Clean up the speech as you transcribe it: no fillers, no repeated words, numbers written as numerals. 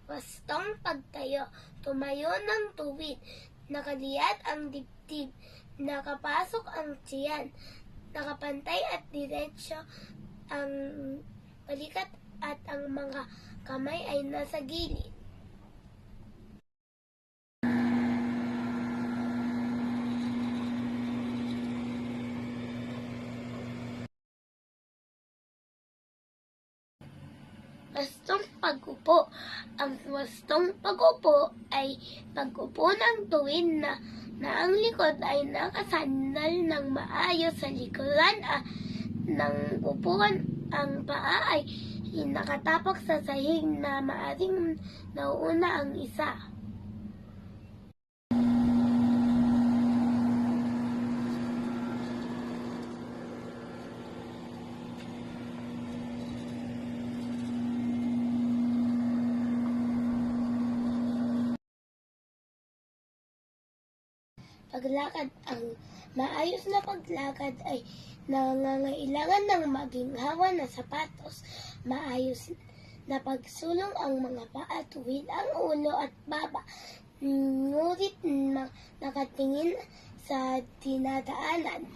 Wastong pagtayo, tumayo ng tuwid, nakaliyat ang dibdib, nakapasok ang tiyan, nakapantay at diretsyo ang balikat at ang mga kamay ay nasa gilid. Wastong pag-upo. Ang wastong pag-upo ay pag-upo ng tuwid na ang likod ay nakasandal ng maayos sa likuran ng upuan. Ang paa ay nakatapak sa sahig na maaring nauuna ang isa. Paglakad. Ang maayos na paglakad ay nangangailangan ng maginhawa na sapatos. Maayos na pagsulong ang mga paa, tuwid ang ulo at baba, ngunit nakatingin sa dinadaanan.